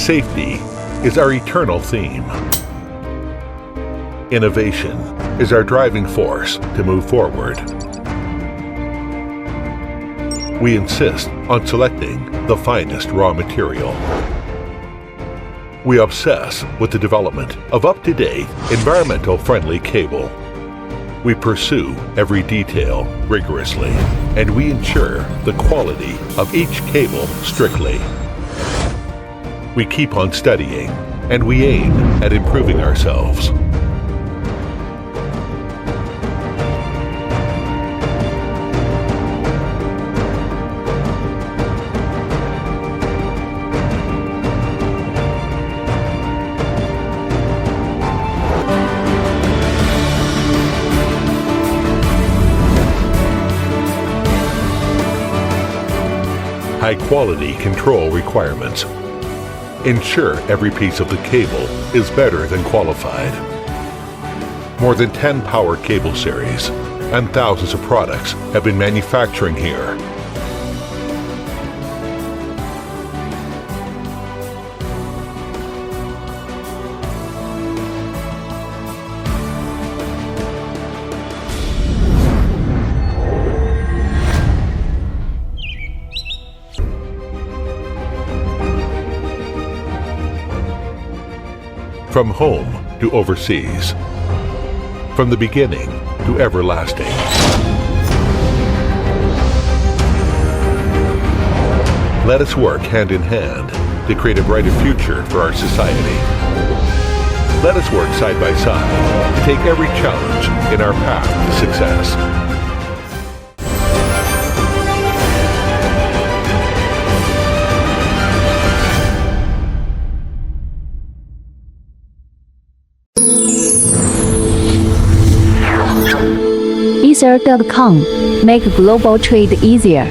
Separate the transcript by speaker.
Speaker 1: Safety is our eternal theme. Innovation is our driving force to move forward. We insist on selecting the finest raw material. We obsess with the development of up-to-date, environmental-friendly cable. We pursue every detail rigorously, and we ensure the quality of each cable strictly. We keep on studying, and we aim at improving ourselves. High-quality control requirements. Ensure every piece of the cable is better than qualified. More than 10 power cable series and thousands of products have been manufacturing here. From home to overseas, from the beginning to everlasting. Let us work hand in hand to create a brighter future for our society. Let us work side by side to take every challenge in our path to success.
Speaker 2: Ether.com. Make global trade easier.